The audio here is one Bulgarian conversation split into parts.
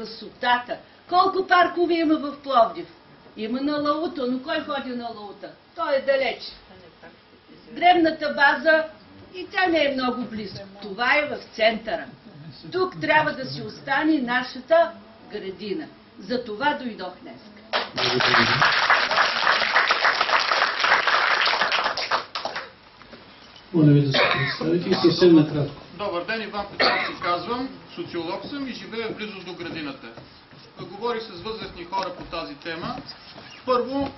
красотата. Колко паркове има в Пловдив? Има на Лаута, но кой ходи на Лаута? Той е далеч. Древната база и тя не е много близко. Това е в центъра. Тук трябва да си остане нашата градина. За това дойдох днес. Моля ви да се представите и съвсем накратко. Добър ден, Иван Петров се казвам, социолог съм и живея в близост до градината. Говорих с възрастни хора по тази тема. Първо,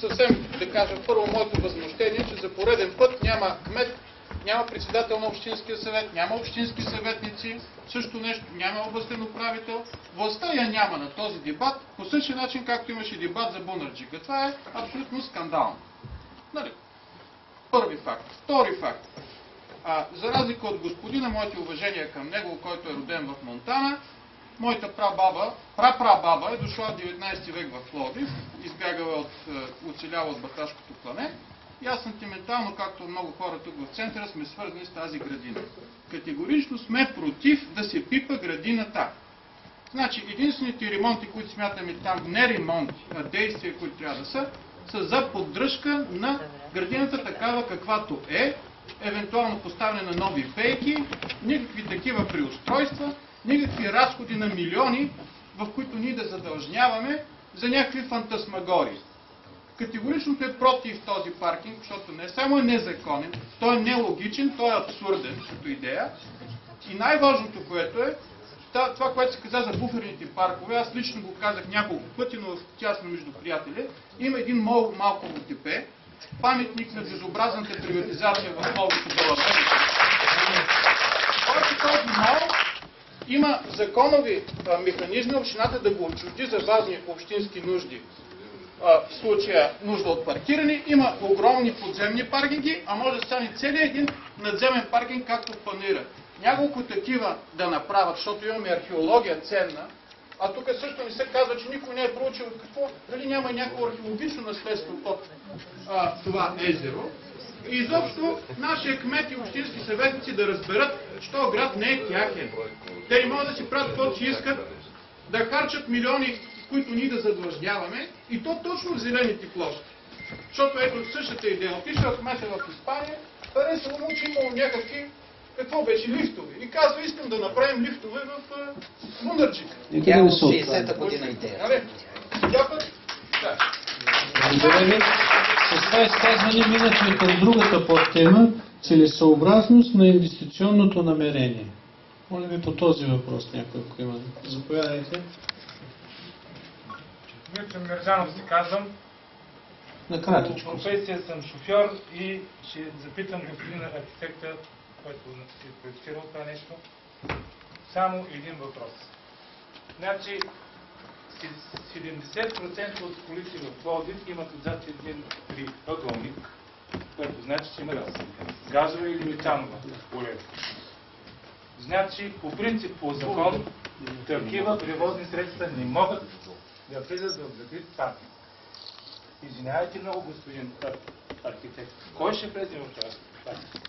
съвсем да кажа, моето възмущение, че за пореден път няма кмет, няма председател на общинския съвет, няма общински съветници, също нещо, няма областен управител. Властта я няма на този дебат, по същия начин, както имаше дебат за Бунарджика. Това е абсолютно скандално. Нали? Първи факт. Втори факт. За разлика от господина, моите уважения към него, който е роден в Монтана, моята прапрабаба е дошла в 19 век в Пловдив, избягала оцеляла от Баташкото клане. И аз сантиментално, както много хора тук в центъра, сме свързани с тази градина. Категорично сме против да се пипа градината. Значи, единствените ремонти, които смятаме там, не ремонти, а действия, които трябва да са за поддръжка на градината такава каквато е, евентуално поставяне на нови пейки, никакви такива преустройства, никакви разходи на милиони, в които ние да задължняваме за някакви фантасмагории. Категоричното е против този паркинг, защото не само е незаконен, той е нелогичен, той е абсурден като идея. И най-важното, което е, това, което се каза за буферните паркове, аз лично го казах няколко пъти, но тясно между приятели, има един мол малко в Тепе, паметник на безобразната приватизация в Пловдив Балабен. Този мол има законови механизми общината да го отчужди за важни общински нужди. В случая нужда от паркиране, има огромни подземни паркинги, а може да стане целият един надземен паркинг, както планира. Няколко такива да направят, защото имаме археология ценна, а тук също не се казва, че никой не е проучил какво, дали няма някакво археологично наследство под това езеро. И изобщо нашия кмет и общински съветници да разберат, че този град не е тяхен. Те не могат да си правят каквото си искат, да харчат милиони, които ние да задлъжняваме, и то точно в зелените площи. Защото ето същата идея. Отишъл кмета в Испания, харесало му, че имало някакви, какво беше, лифтове. И казва, искам да направим лифтове в Бунарджика. Тя от 60-та година идея. Благодаря ви. С това изказване минахме към другата подтема – целесъобразност на инвестиционното намерение. Моля ви по този въпрос някой, ако има. Заповядайте. Мирчо Мирджанов се казвам. Накратичко. По професия съм шофьор и ще запитам господин архитекта, който си проектирал това нещо, само един въпрос. Значи, 70% от колите в Пловдив имат отзад един триъгълник, което значи, че имат газова или метанова уредба. Значи, по принцип, по закон, такива превозни средства не могат да влизат в закрит паркинг. Извинявайте много, господин архитект. Кой ще влезе в това паркинг?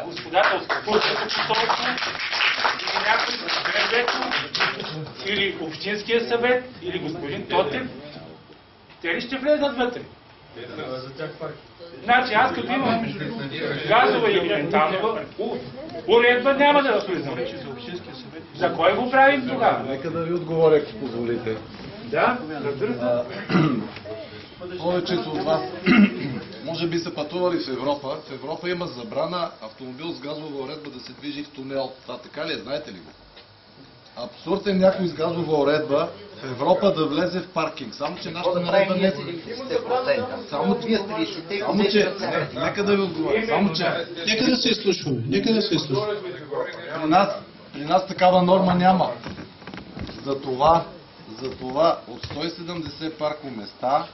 Господателството, или някой или общинския съвет, или господин Тотев, те ли ще влезат вътре? Значи аз като имам газова или метанова уредба, няма да влизам. За кой го правим тогава? Нека да ви отговоря, ако позволите. Да, разбира се. Повечето от вас може би са пътували в Европа. В Европа има забрана автомобил с газова уредба да се движи в тунел. Това така ли е? Знаете ли го? Абсурд е някой с газова уредба в Европа да влезе в паркинг. Само, че нашата наредба не е... Само, че... Нека да ви отговоря. Само, че... Нека да се изслушваме. Нека да се изслушваме. При нас такава норма няма. Затова от 170 паркоместа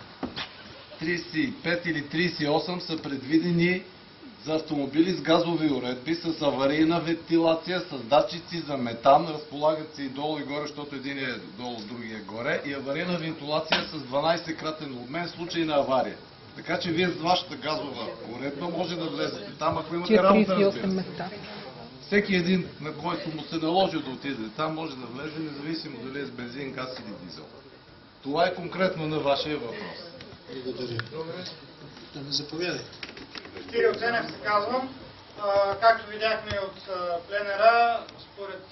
35 или 38 са предвидени за автомобили с газови уредби, с аварийна вентилация, с датчици за метан, разполагат се и долу и горе, защото един е долу, другия е горе, и аварийна вентилация с 12-кратен обмен в случай на авария. Така че вие с вашата газова уредба може да влезете там, ако имате работа, разбира се. всеки един, на който му се наложи да отиде там, може да влезе, независимо дали е с бензин, газ или дизел. Това е конкретно на вашия въпрос. Благодаря. Да ме заповядай. Кирил Ценев се казвам. Както видяхме от пленера, според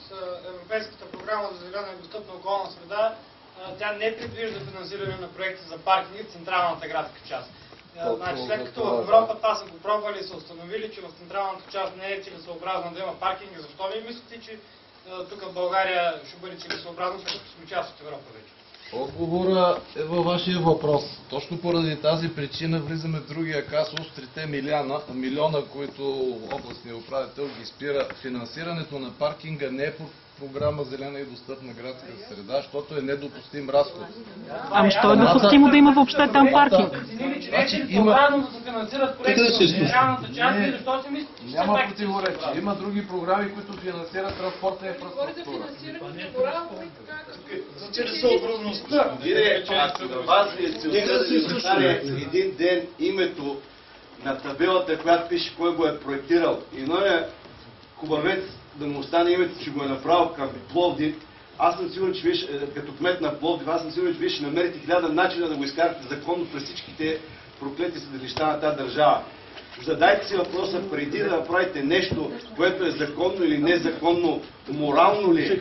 Европейската програма за зелена и достъпна околна среда, тя не предвижда финансиране на проекти за паркинги в централната градска част. Значи, след като в Европа това са го пробвали и са установили, че в централната част не е целесообразно да има паркинги, защо ви мислите, че тук в България ще бъде целесообразно, след като сме част от Европа вече? Отговора е във вашия въпрос. Точно поради тази причина влизаме в другия казус, 3 милиона, които областният управител ги спира. Финансирането на паркинга не е по програма Зелена и достъпна градска среда, защото е недопустим разход. Ами що е допустимо да има въобще там паркинг? Няма противоречие. Има други програми, които финансират транспортна инфраструктура. За целесообразността. Ако на вас ви е целта да ви остане един ден името на табелата, която пише кой го е проектирал, и новия хубавец да му остане името, че го е направил към Пловдив, аз съм сигурен, че вие, като кмет на Пловдив, аз съм сигурен, че вие ще намерите 1000 начина да го изкарате законно през всичките проклети съдилища на тази държава. Задайте си въпроса преди да направите нещо, което е законно или незаконно, морално ли е?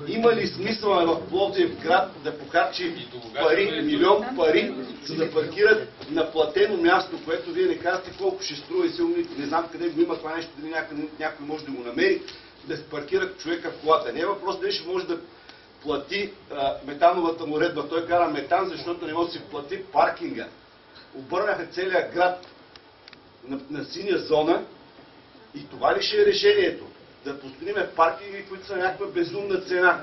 Има ли смисъл в Пловдив град да похарчи пари, милион пари, за да паркират на платено място, което вие не казвате колко ще струва и силно, не знам къде го има това нещо, дали някой може да го намери, да се паркира човека в колата. Не е въпрос дали ще може да плати метановата му редба. Той кара метан, защото не може да си плати паркинга. Обърнаха целият град на синя зона и това ли ще е решението? Да построиме паркинги, които са някаква безумна цена.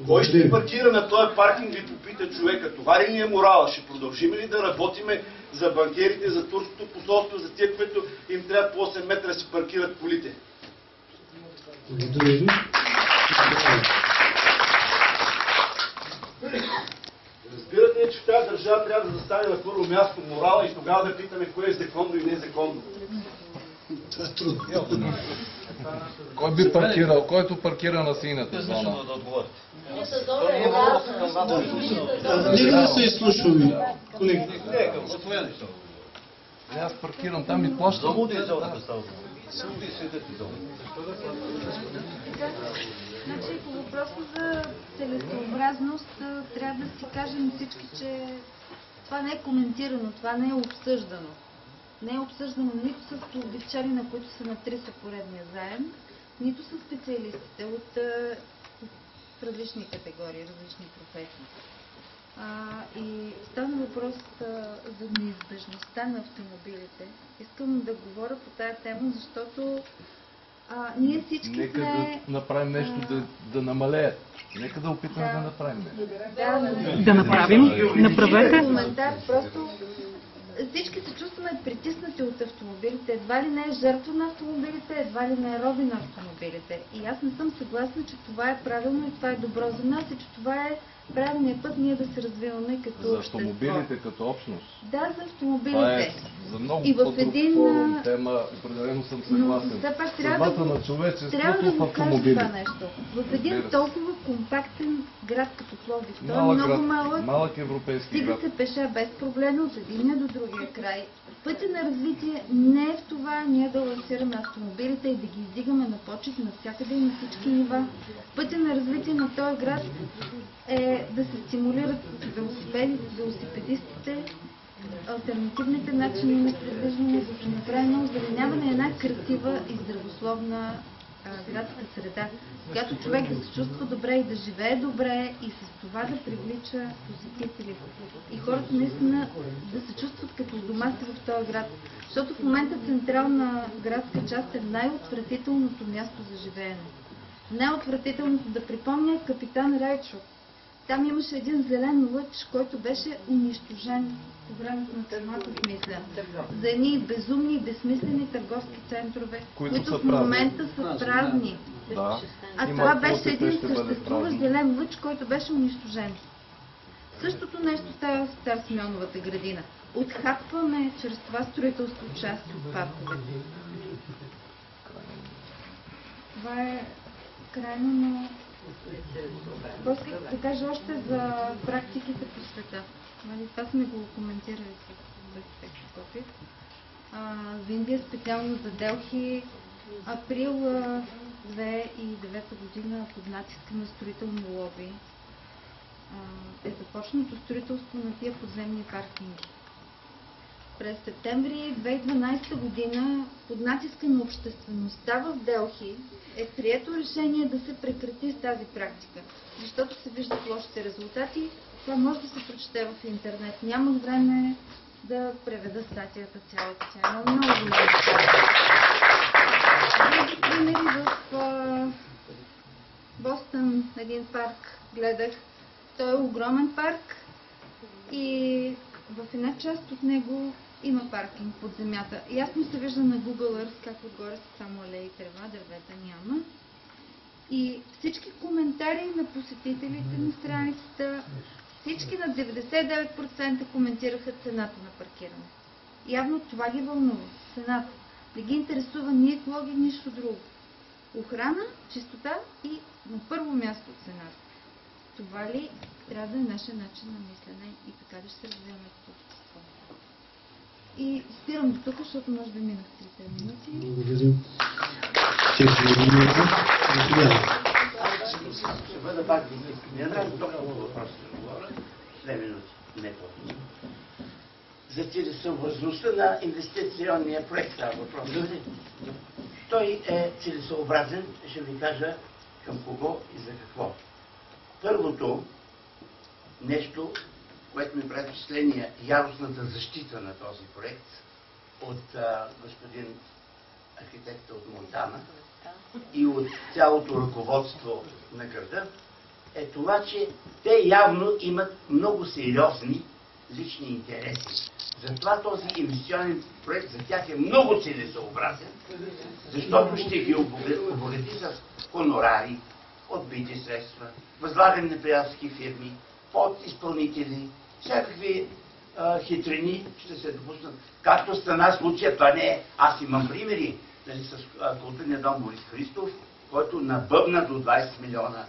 Кой ще паркира на този паркинг, ви попита човека. Това ли ни е морала? Ще продължим ли да работиме за банкерите, за турското посолство, за тия, които им трябва по 8 метра да си паркират колите? Благодаря ви. Разбирате ли, че в тази държава трябва да застане на първо място морала и тогава да питаме кое е законно и незаконно? Това е трудно. Кой би паркирал? Който паркира на синята зона? Нека да се изслушваме, колеги. Аз паркирам там и плащам. Значи, по въпроса за целесообразност, трябва да си кажем всички, че това не е коментирано, това не е обсъждано. Не е обсъждано нито с пловдивчани, на които са на 3 поредния заем, нито с специалистите от различни категории, различни професии. И стана въпрос за неизбежността на автомобилите. Искам да говоря по тая тема, защото ние всички Нека сме... да направим нещо да намалеят. Нека да опитаме да направим нещо. Да направим. Направете. Коментар, просто всички се чувстваме притиснати от автомобилите. Едва ли не е жертва на автомобилите, едва ли не е роби на автомобилите. И аз не съм съгласна, че това е правилно и това е добро за нас и че това е правилният път ние да се развиваме като За общество. автомобилите като общност. Да, за автомобилите. Това е за много И в по-друг един, форум, тема, определено съм съгласен. все пак трябва Съдбата да на човечеството трябва да в го кажа това автомобилите. нещо. В един Разбира се. толкова компактен град като Пловдив, той е Малък много град, малък, малък европейски стига град. се пеша без проблеми от единия до другия край. Пътя на развитие не е в това ние да лансираме автомобилите и да ги издигаме на почет навсякъде и на всички нива. Пътя на развитие на този град е да се стимулират велосипедистите, алтернативните начини на придвижване, да се направи много озеленяване, една красива и здравословна градска среда, в която човек да се чувства добре и да живее добре и с това да привлича посетители. И хората наистина да се чувстват като дома си в този град. Защото в момента централна градска част е най-отвратителното място за живеене. Най-отвратителното, да припомня, Капитан Райчо. Там имаше един зелен лъч, който беше унищожен по времето на Търматов, мисля. За едни безумни и безсмислени търговски центрове, които в момента са празни. Да. А Има това беше хипотека, един ще бъде съществуващ празен. зелен лъч, който беше унищожен. Същото нещо става в Стар Симеоновата градина. Отхапваме чрез това строителство части от парковете. Това е крайно, но... Исках да кажа още за практиките по света. Това сме го коментирали с текст Скопив. За Индия специално за Делхи април 2009 година под натиска на строително лоби е започнато строителство на тия подземни паркинги. През септември 2012 година под натиска на обществеността в Делхи е прието решение да се прекрати с тази практика, защото се виждат лошите резултати. Това може да се прочете в интернет. Нямах време да преведа статията цялата. Тя е много голяма. Други примери в Бостън, един парк гледах. Той е огромен парк и в една част от него има паркинг под земята. Ясно се вижда на Google Earth как отгоре са само алеи, трева, дървета няма. И всички коментари на посетителите на страницата, всички на 99% коментираха цената на паркиране. Явно това ги вълнува. Цената. Не ги интересува ни екология, нищо друго. Охрана, чистота и на първо място цената. Това ли трябва да е нашия начин на мислене и така да ще се развиваме като общество? И спирам до тук, защото може да минах 3 минути. Благодарим. Ще бъда пак дисциплиниран, толкова въпроса да говоря. 2 минути, не повече. За целесъобразността на инвестиционния проект става въпрос. Той е целесъобразен, ще ви кажа към кого и за какво. Първото нещо, което ми прави впечатление, яростната защита на този проект от господин архитекта от Монтана и от цялото ръководство на града, е това, че те явно имат много сериозни лични интереси. Затова този инвестиционен проект за тях е много целесъобразен, защото ще ги обогати с хонорари, отбити средства, възлагане на приятелски фирми, подизпълнители, всякакви хитрини ще се допуснат. Както стана случая, това не е. Аз имам примери с културния дом Борис Христов, който набъбна до 20 милиона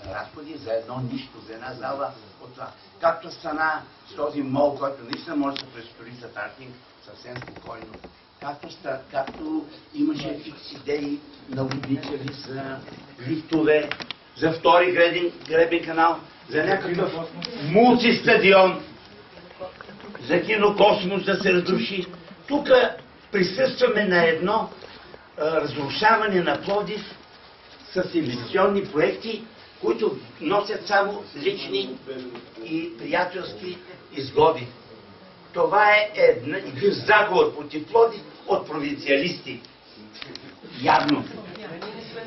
разходи за едно нищо, за една зала от това. Както стана с този мол, който наистина може да се престори за паркинг съвсем спокойно. Както имаше фикс идеи на водители за лифтове, за втори гребен канал, за някакъв мултистадион, за кинокосмос да се разруши. Тук присъстваме на едно разрушаване на Пловдив с инвестиционни проекти, които носят само лични и приятелски изгоди. Това е един заговор против Пловдив от провинциалисти. Явно.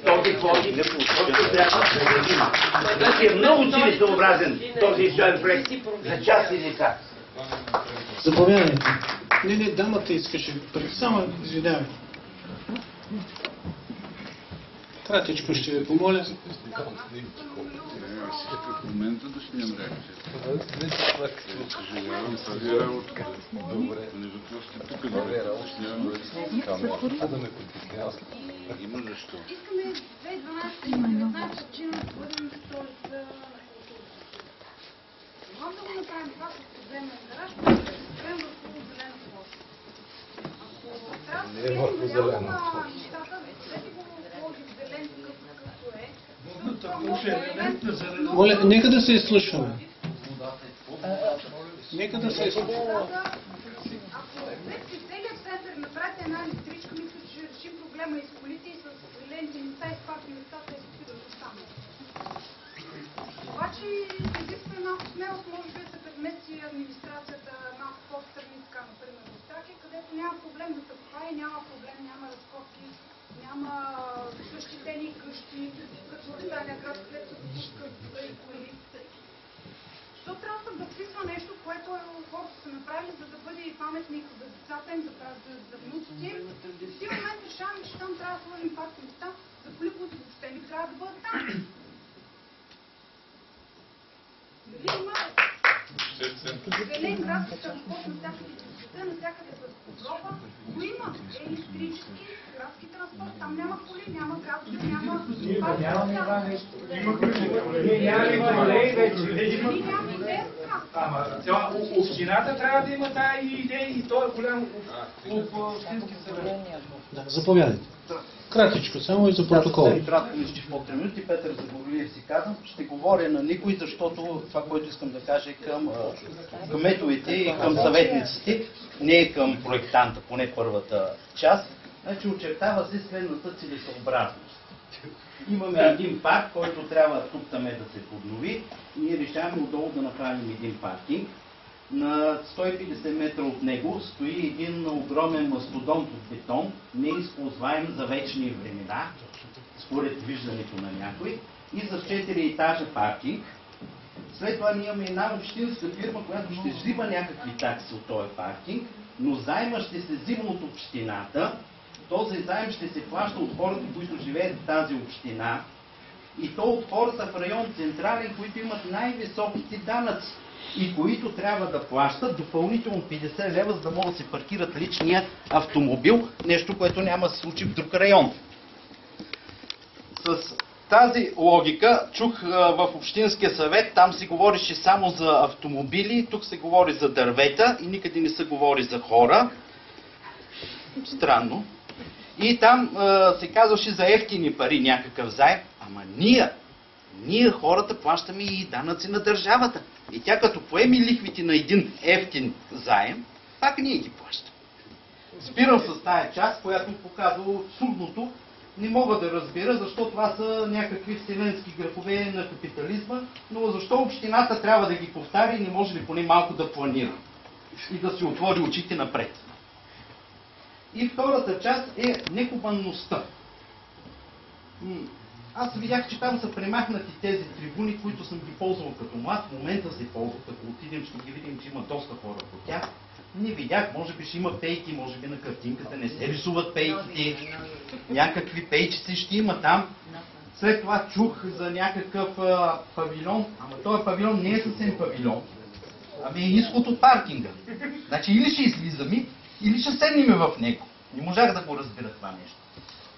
Този Пловдив, който трябва да се има. Значи е много целесъобразен този инвестиционен проект за частни лица. Заповядайте. Не, дамата искаше. Само извинявай. Кратичко ще ви помоля. В момента да снимам реакция. Съжалявам, тази работа. Добре. Между просто тук да снимам камера. Има защо. Искаме 2012 да знаете, че има бъдем столица. Можем да го направим това с подземен гараж, да спрем върху зелена площ. Ако трябва да спрем нещата, взети го Пловдив зелен, какъвто е. Моля, нека да се изслушваме. Нека да се изслушваме. Ако взети целият център направите една електричка, мисля, че решим проблема и с колите, и с ленти места, и с парки места, те се спират останали. Обаче изисква малко смелост, може би да се премести администрацията малко по-встрани, така, например, в Тракия, където няма проблем да се копае, няма проблем, няма разкопки, няма защитени къщи, като Сталия град, където се допускат и коли. Защо трябва да се записва нещо, което хората са направили, за да бъде и паметник за децата им, за внуците им? В този момент решаваме, че там трябва да сложим парки места, за коли, които въобще не трябва да бъдат там. Велен градски транспорт навсякъде в света, навсякъде в Европа го има. Електрически градски транспорт. Там няма коли, няма газове, няма... Ама общината трябва да има тая идея и той е голям общински съвет. Да, заповядайте. Кратичко, само и за протокол. Съвсем кратко, мисля, че по 3 минути, Петър Заговорлиев си казвам, ще говоря на никой, защото това, което искам да кажа е към кметовете и към съветниците, не към проектанта, поне първата част. Значи очертава се следната целесъобразност. Имаме един парк, който трябва тук-там да се поднови. Ние решаваме отдолу да направим един паркинг. На 150 метра от него стои един огромен мастодонт от бетон, неизползваем за вечни времена, според виждането на някой, и за 4 етажа паркинг. След това ние имаме една общинска фирма, която ще взима някакви такси от този паркинг, но заема ще се взима от общината. Този заем ще се плаща от хората, които живеят в тази община, и то от хората в район Централен, които имат най-високите данъци и които трябва да плащат допълнително 50 лева, за да могат да се паркират личния автомобил, нещо, което няма да се случи в друг район. С тази логика чух в Общинския съвет, там се говореше само за автомобили, тук се говори за дървета и никъде не се говори за хора. Странно. И там се казваше за ефтини пари някакъв заем, ама ние хората плащаме и данъци на държавата. И тя като поеми лихвите на един ефтин заем, пак ние ги плащаме. Спирам с тая част, която показва абсурдното. Не мога да разбера защо това са някакви вселенски грехове на капитализма, но защо общината трябва да ги повтаря и не може ли поне малко да планира и да си отвори очите напред. И втората част е нехуманността. Аз видях, че там са премахнати тези трибуни, които съм ги ползвал като млад. В момента се ползват, ако отидем, ще ги видим, че има доста хора по тях. Не видях, може би ще има пейки, може би на картинката не се рисуват пейките. Някакви пейчици ще има там. След това чух за някакъв павилион, ама този павилион не е съвсем павилион, ами е изход от паркинга. Значи или ще излизаме, или ще седнем в него. Не можах да го разбира това нещо.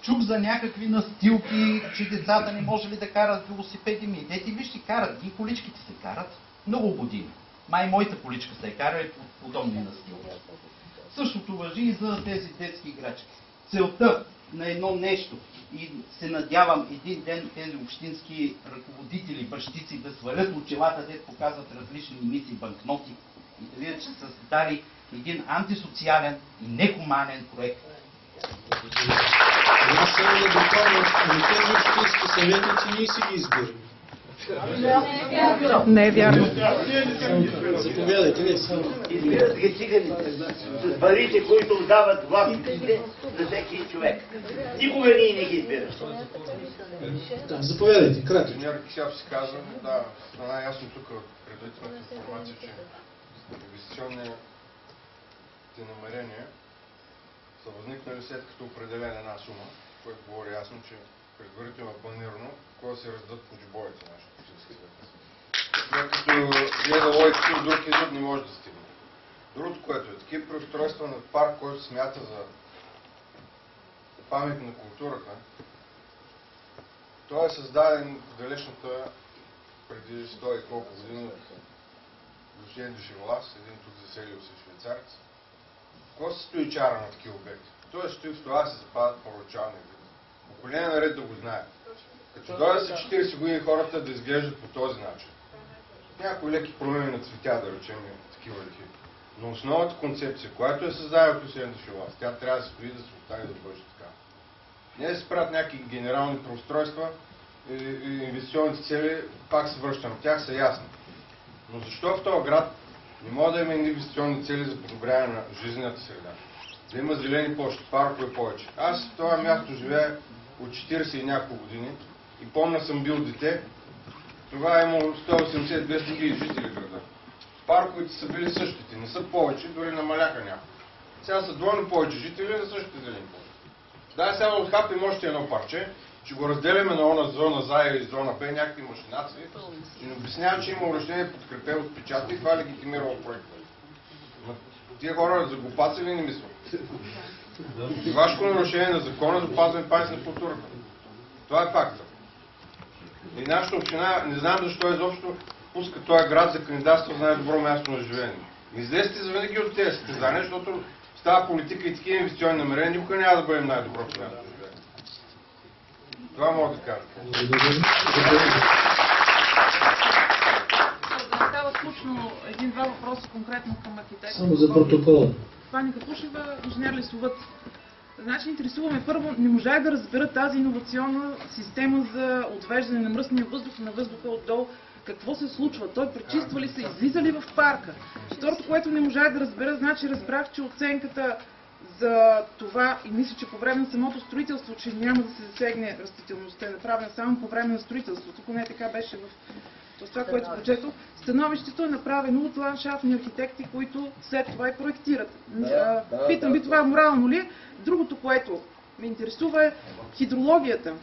Чух за някакви настилки, че децата не може ли да карат велосипеди. Дети, вижте, карат. И количките се карат много години. Май моята количка се кара и подобни настилки. Същото важи и за тези детски играчки. Целта на едно нещо, и се надявам един ден тези общински ръководители, бащици да свалят очилата, де показват различни мисии, банкноти и да видят, че са създали един антисоциален и нехуманен проект. Аз само да допълня, тези общински съветници ние си ги избираме. Не е вярно. Заповядайте, вие само. Избират ги циганите с парите, които дават властите за всеки човек. Никога ние не ги избираме. Да, заповядайте, кратко. Инженер Кисяв си казва, да, стана ясно тук предварителната информация, че инвестиционните намерения са възникнали след като определена една сума, което говори ясно, че предварително планирано, кога се раздадат по джобовете на нашите общински съветници. Като гледа логиката, друг изход не може да стигне. Другото, което е такива преустройства на парк, който смята за памет на културата, той е създаден в далечната преди 100 и колко години от господин Душевлас, един тук заселил се швейцарец. Какво се стои чара на такива обекти? Той стои в това да се запазят първоначални види. Поколение наред да го знаят. Като дойде се 40 години хората да изглеждат по този начин. Някои леки промени на цветя, да речем, такива леки. Но основната концепция, която е създадена от господин Душевлас, тя трябва да стои да се остави да бъде така. Не да се правят някакви генерални преустройства и инвестиционните цели, пак се връщам, тях са ясни. Но защо в този град не може да има инвестиционни цели за подобряване на жизнената среда? Да има зелени площи, паркове повече. Аз в това място живея от 40 и няколко години и помня съм бил дете. Тогава е имало 180-200 хиляди жители в града. Парковете са били същите, не са повече, дори намаляха някакво. Сега са двойно повече жители за същите зелени площи. Да, сега отхапим още едно парче Ще го разделяме на она зона За и зона Б, някакви машинации. Ще ни обяснявам, че има уръщение подкрепено от печата и това е легитимирало проекта. Тия хора за глупаци ли не мислят? И вашето нарушение на закона за опазване памет на културата. Това е факта. И нашата община, не знам защо изобщо пуска този град за кандидатство за най-добро място на живеене. Излезте завинаги от тези състезания, защото става политика и такива инвестиционни намерения, никога няма да бъдем най-доброто място на живеене. Това мога да кажа. Става скучно един-два въпроса конкретно към архитекта. Само за протокола. Пани Капушева, инженер Лесовът. Значи интересуваме първо, не можах да разбера тази иновационна система за отвеждане на мръсния въздух на въздуха отдолу. Какво се случва? Той пречиства ли се? Излиза ли в парка? Второто, което не можах да разбера, значи разбрах, че оценката за това и мисля, че по време на самото строителство, че няма да се засегне растителността, е направена само по време на строителството. Поне така беше в това, което прочетох. Становището е направено от ландшафтни архитекти, които след това и проектират. Питам ви, това морално ли е? Другото, което ме интересува е хидрологията.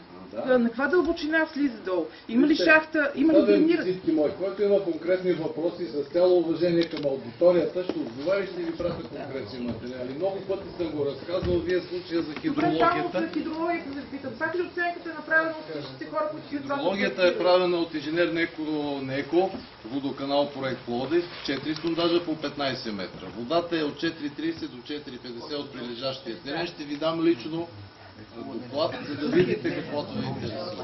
На каква дълбочина влиза долу? Има ли шахта? Има ли дрениране? Който има конкретни въпроси, с цяло уважение към аудиторията, ще отговаря и ще ви пратя конкретни материали. Много пъти съм го разказвал, вие случая за хидрологията. За хидрологията да питам. Пак ли оценката е направена от същите хора, които хидрологията е правена от инженер Неко, водоканал проект Пловдив, 4 сондажа по 15 метра. Водата е от 4,30 до 4,50 от прилежащия терен. Ще ви дам лично доклад, за да видите каквото ви интересува.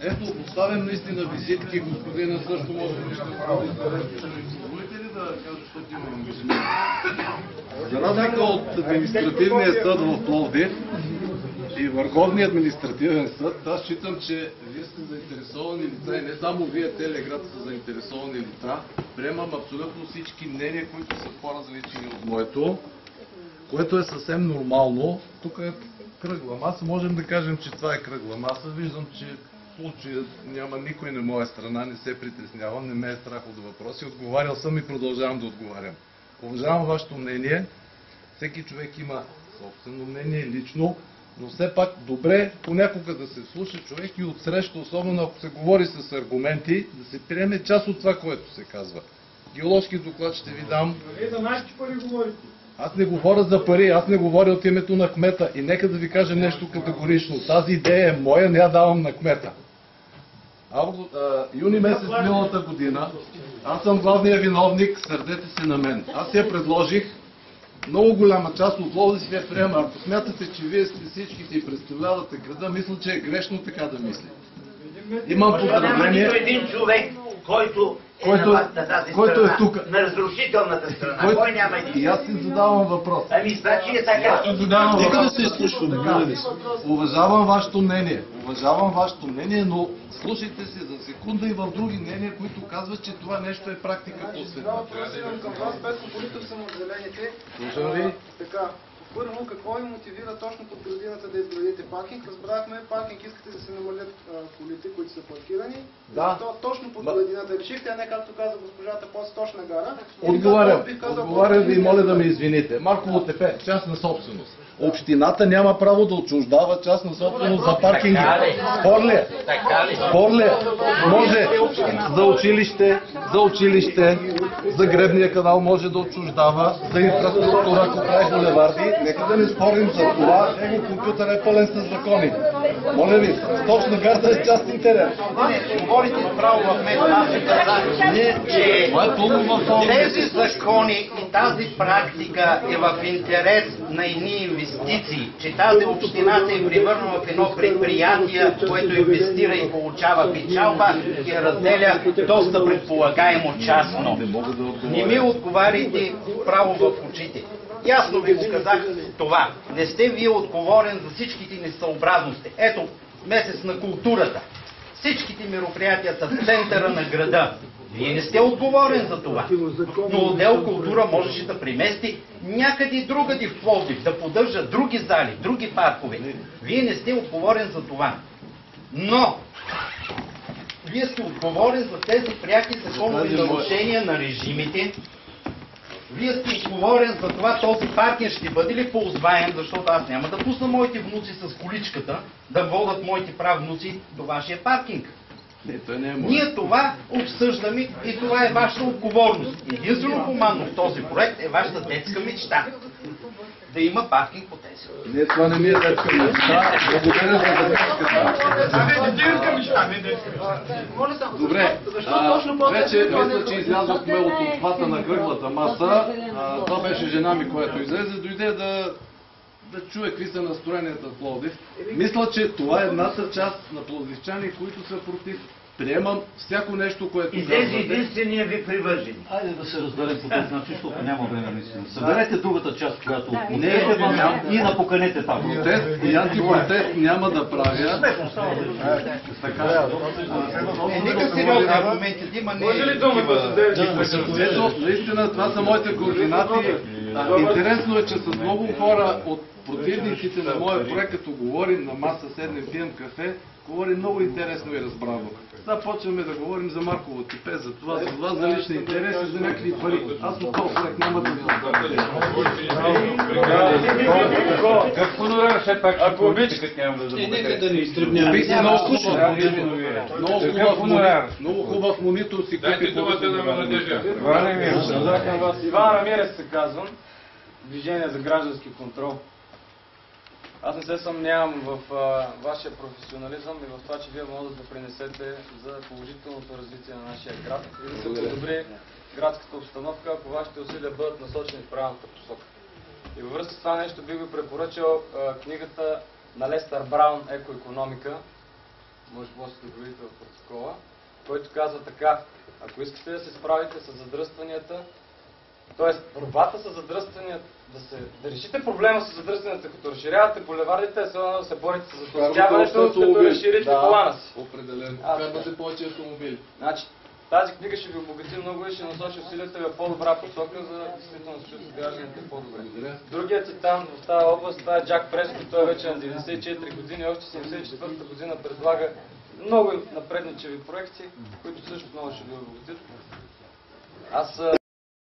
Ето, поставям наистина визитки, господина също може да ще прави. Позволите ли да кажа, защото имам ангажимент? За разлика от административния съд в Пловдив и Върховния административен съд, аз считам, че вие сте заинтересовани лица и не само вие, целият град са заинтересовани лица. Приемам абсолютно всички мнения, които са по-различни от моето, което е съвсем нормално. Тук е кръгла маса. Можем да кажем, че това е кръгла маса. Виждам, че в случая няма никой на моя страна. Не се притеснявам. Не ме е страх от въпроси. Отговарял съм и продължавам да отговарям. Уважавам вашето мнение. Всеки човек има собствено мнение, лично. Но все пак добре понякога да се слуша човек и отсреща, особено ако се говори с аргументи, да се приеме част от това, което се казва. Геоложки доклад ще ви дам. Вие за нашите пари говорите. Аз не говоря за пари, аз не говоря от името на кмета. И нека да ви кажа нещо категорично. Тази идея е моя, не я давам на кмета. Юни месец миналата година, аз съм главният виновник, сърдете се на мен. Аз я предложих, много голяма част от Пловдив я приема. Ако смятате, че вие сте всичките и представлявате града, мисля, че е грешно така да мислите. Имам поздравление. Няма един човек, който е тук. На разрушителната страна. Кой няма един? И аз си задавам въпрос. Ами, значи е така. Нека да се изслушваме. Уважавам вашето мнение, но слушайте се за секунда и в други мнения, които казват, че това нещо е практика по света. Към вас, без популитър съм от зелените. Слушам ви. Така. Първо, какво ви мотивира точно под градината да изградите паркинг? Разбрахме, паркинг искате да се намалят колите, които са паркирани. Да. Точно под градината решихте, а не както каза госпожата, по-точна гара. Отговарям ви и моля да ме извините. Марково Тепе, частна собственост. Общината няма право да отчуждава частна собственост за паркинги. Спор ли е? Може за училище, за гребния канал може да отчуждава, за инфраструктура, ако прави булеварди. Нека да не спорим за това. Него компютър е пълен с закони. Моля ви, точна гарда е частен терен. Говорите право в мен. Аз ви казах, че тези закони и тази практика е в интерес на едни инвестиции, че тази община се е превърнала в едно предприятие, което инвестира и получава печалба и разделя доста предполагаемо частно. Не ми отговаряйте право в очите. Ясно ви го казах това. Не сте вие отговорен за всичките несъобразности. Ето, месец на културата. Всичките мероприятия са в центъра на града. Вие не сте отговорен за това. Но отдел култура можеше да премести някъде другаде в Пловдив, да поддържа други зали, други паркове. Вие не сте отговорен за това. Но вие сте отговорен за тези пряки законови нарушения на режимите, Вие сте отговорен за това този паркинг ще бъде ли ползваем, защото аз няма да пусна моите внуци с количката да водят моите правнуци до вашия паркинг. Ние това обсъждаме и това е вашата отговорност. Единствено хуманно в този проект е вашата детска мечта. Да има паркинг по тези. Не, това не ми е детска мечта. Благодаря за детска мечта. Добре, вече мисля, че излязохме от обхвата на кръглата маса. Това беше жена ми, която излезе. Дойде да чуе какви са настроенията в Пловдив. Мисля, че това е едната част на пловдивчани, които са против. Приемам всяко нещо, което излезе единствения ви привържен. Айде да се разберем по този начин, защото няма време наистина. Съберете другата част, която не е и напоканете там. Протест и антипротест няма да правя. Нека сериозни аргументи да има. Може ли думата да ето, наистина това са моите координати. Интересно е, че с много хора от противниците на моя проект, като говорим на маса, седнем, пием кафе, говорим много интересно и разбрано. Сега почваме да говорим за Марково типе, за това, за лични интереси, за някакви пари. Аз от този проект няма да Как хонорар все пак, ако обичате, няма да забудете. Нека да не изтребняваме. Много хубав монитор си купи. Дайте думата на младежа. Иван Рамирес се казвам. Движение за граждански контрол. Аз не се съмнявам в вашия професионализъм и в това, че вие можете да допринесете за положителното развитие на нашия град и да се подобри градската обстановка, ако вашите усилия бъдат насочени в правилната посока. И във връзка с това нещо бих ви препоръчал книгата на Лестър Браун "Екоекономика", може да видите в протокола, който казва така: ако искате да се справите с задръстванията, т.е. борбата с задръстванията, да решите проблема с задръстванията, като разширявате булевардите, да се борите с затлъстяването, като разширите колана си. Определено. Карвате повече автомобили. Значи, тази книга ще ви обогати много и ще насочи усилията ви в по-добра посока, за действително да се чувстват гражданите по-добре. Другият титан в тази област, това е Джак Пресли, той вече е на 94 години, още 74-та година предлага много напредничеви проекти, които също много ще ви обогатят. Аз